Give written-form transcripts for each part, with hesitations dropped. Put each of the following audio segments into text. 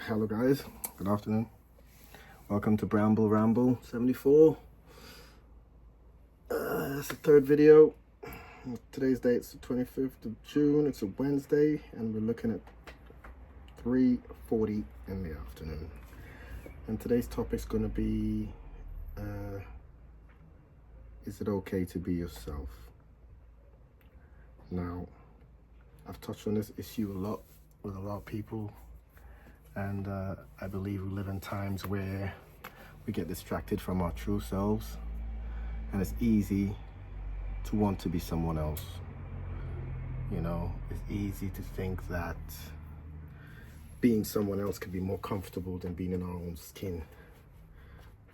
Hello guys, good afternoon. Welcome to Bramble Ramble 74. It's the third video. Today's date's the 25th of June. It's a Wednesday and we're looking at 3:40 in the afternoon. And today's topic's going to be, is it okay to be yourself? Now, I've touched on this issue a lot with a lot of people. And I believe we live in times where we get distracted from our true selves, and it's easy to want to be someone else. You know, it's easy to think that being someone else can be more comfortable than being in our own skin.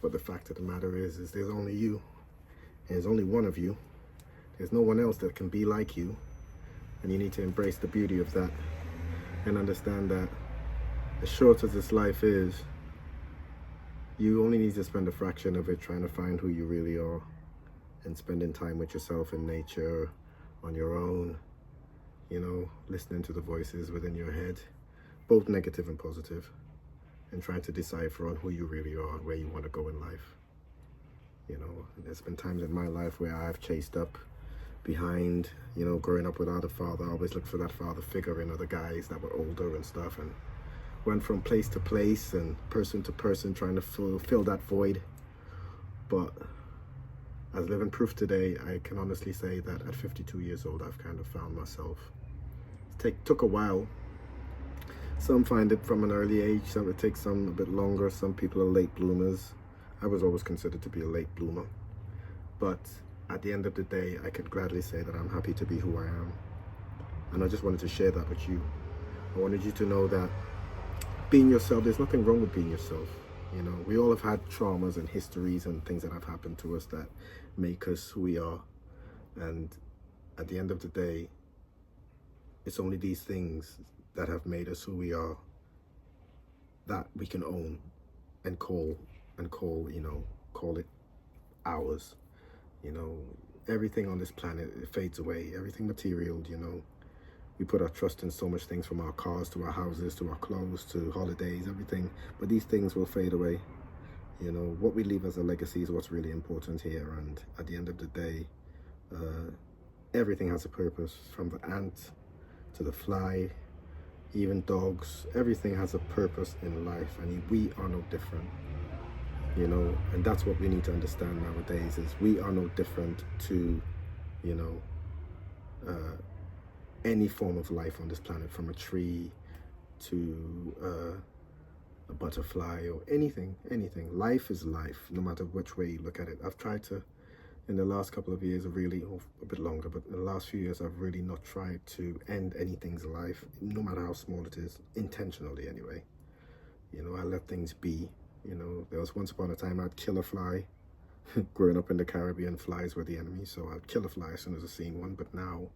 But the fact of the matter is there's only you, and there's only one of you. There's no one else that can be like you, and you need to embrace the beauty of that and understand that as short as this life is, you only need to spend a fraction of it trying to find who you really are and spending time with yourself in nature, on your own, you know, listening to the voices within your head, both negative and positive, and trying to decipher on who you really are and where you want to go in life. You know, there's been times in my life where I've chased up behind, you know, growing up without a father. I always looked for that father figure in other guys that were older and stuff, and went from place to place and person to person trying to fill that void. But as living proof today, I can honestly say that at 52 years old, I've kind of found myself. Took a while. Some find it from an early age, some it takes some a bit longer. Some people are late bloomers. I was always considered to be a late bloomer. But at the end of the day, I could gladly say that I'm happy to be who I am. And I just wanted to share that with you. I wanted you to know that being yourself, there's nothing wrong with being yourself. You know, we all have had traumas and histories and things that have happened to us that make us who we are. And at the end of the day, it's only these things that have made us who we are that we can own and call, you know, call it ours. You know, everything on this planet, it fades away. Everything material, you know. We put our trust in so much things, from our cars to our houses to our clothes to holidays, everything. But these things will fade away. You know, what we leave as a legacy is what's really important here. And at the end of the day, everything has a purpose, from the ant to the fly, even dogs. Everything has a purpose in life, and we are no different. You know, and that's what we need to understand nowadays, is we are no different to, you know, any form of life on this planet, from a tree to a butterfly or anything. Life is life, no matter which way you look at it. I've tried to, in the last couple of years, really, or a bit longer, but in the last few years, I've really not tried to end anything's life, no matter how small it is, intentionally anyway. You know, I let things be. You know, there was once upon a time I'd kill a fly. Growing up in the Caribbean, flies were the enemy, so I'd kill a fly as soon as I seen one. But now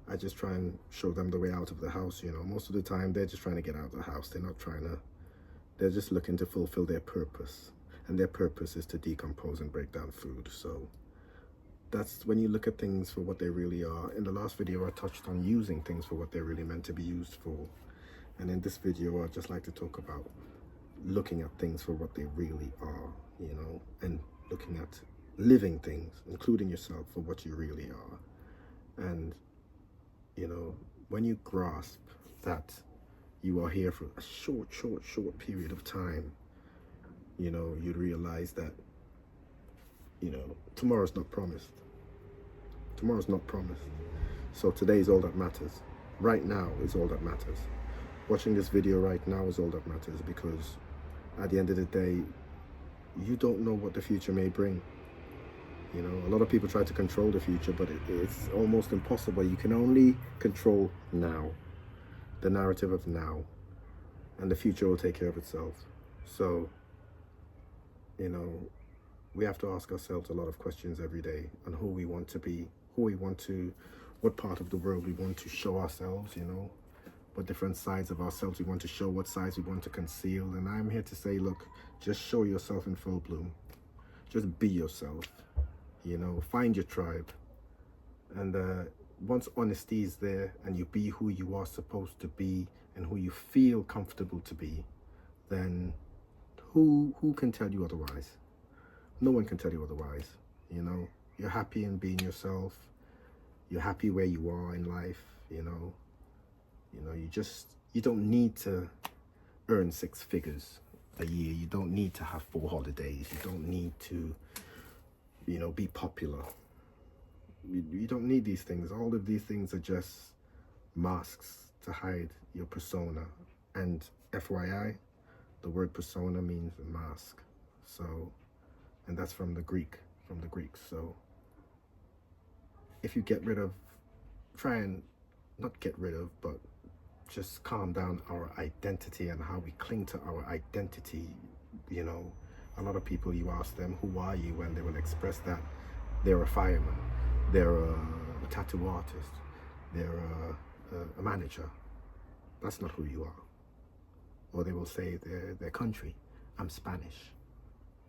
I just try and show them the way out of the house. You know, most of the time they're just trying to get out of the house. They're just looking to fulfill their purpose. And their purpose is to decompose and break down food. So that's when you look at things for what they really are. In the last video, I touched on using things for what they're really meant to be used for. And in this video, I'd just like to talk about looking at things for what they really are, you know, and looking at living things, including yourself, for what you really are. And you know, when you grasp that you are here for a short period of time, you know, you realize that, you know, tomorrow's not promised. Tomorrow's not promised. So today is all that matters. Right now is all that matters. Watching this video right now is all that matters, because at the end of the day, you don't know what the future may bring. You know, a lot of people try to control the future, but it's almost impossible. You can only control now, the narrative of now, and the future will take care of itself. So, you know, we have to ask ourselves a lot of questions every day on who we want to be, what part of the world we want to show ourselves, you know, what different sides of ourselves we want to show, what sides we want to conceal. And I'm here to say, look, just show yourself in full bloom. Just be yourself. You know, find your tribe. And once honesty is there and you be who you are supposed to be and who you feel comfortable to be, then who can tell you otherwise? No one can tell you otherwise. You know, you're happy in being yourself. You're happy where you are in life. You know, you don't need to earn 6 figures a year. You don't need to have 4 holidays. You don't need to, be popular. You don't need these things. All of these things are just masks to hide your persona. And FYI, the word persona means mask. So, and that's from the Greeks. So if you try and not get rid of, but just calm down our identity and how we cling to our identity. A lot of people, you ask them, who are you? And they will express that they're a fireman, they're a tattoo artist, they're a manager. That's not who you are. Or they will say their country. I'm Spanish,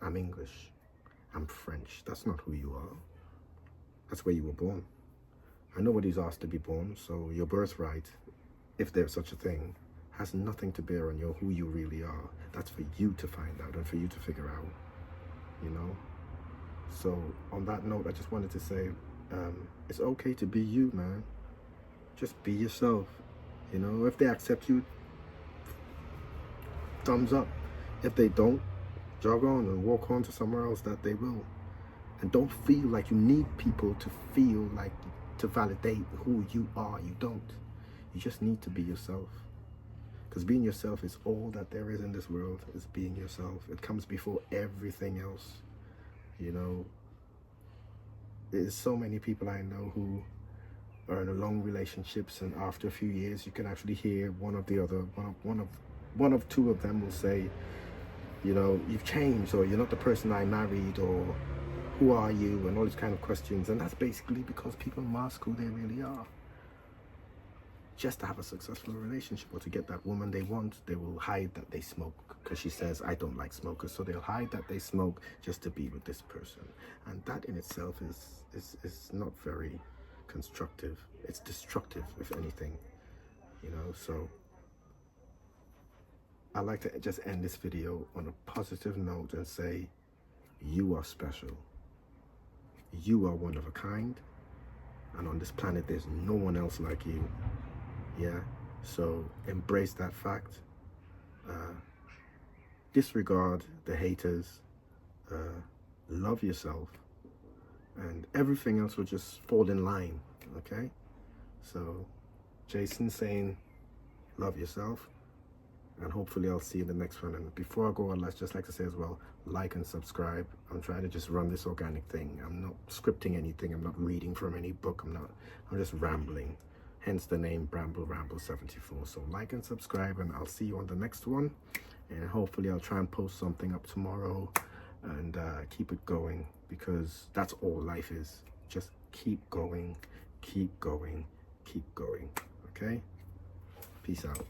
I'm English, I'm French. That's not who you are. That's where you were born. And nobody's asked to be born, so your birthright, if there's such a thing, has nothing to bear on who you really are. That's for you to find out and for you to figure out, So on that note, I just wanted to say, it's okay to be you, man. Just be yourself. If they accept you, thumbs up. If they don't, jog on and walk on to somewhere else that they will. And don't feel like you need people to validate who you are. You don't. You just need to be yourself. Because being yourself is all that there is in this world, is being yourself. It comes before everything else. There's so many people I know who are in long relationships, and after a few years, you can actually hear one of two of them will say, you've changed, or you're not the person I married, or who are you, and all these kind of questions. And that's basically because people mask who they really are. Just to have a successful relationship, or to get that woman they want, they will hide that they smoke, because she says, I don't like smokers. So they'll hide that they smoke just to be with this person. And that in itself is not very constructive. It's destructive, if anything. So I like to just end this video on a positive note and say, you are special. You are one of a kind. And on this planet, there's no one else like you. Yeah, so embrace that fact. Disregard the haters. Love yourself, and everything else will just fall in line. Okay, so Jason saying, love yourself, and hopefully I'll see you in the next one. And before I go, I'd just like to say as well, like and subscribe. I'm trying to just run this organic thing. I'm not scripting anything. I'm not reading from any book. I'm just rambling. Hence the name Bramble Ramble 74. So like and subscribe, and I'll see you on the next one. And hopefully I'll try and post something up tomorrow, and keep it going, because that's all life is. Just keep going, keep going, keep going. Okay? Peace out.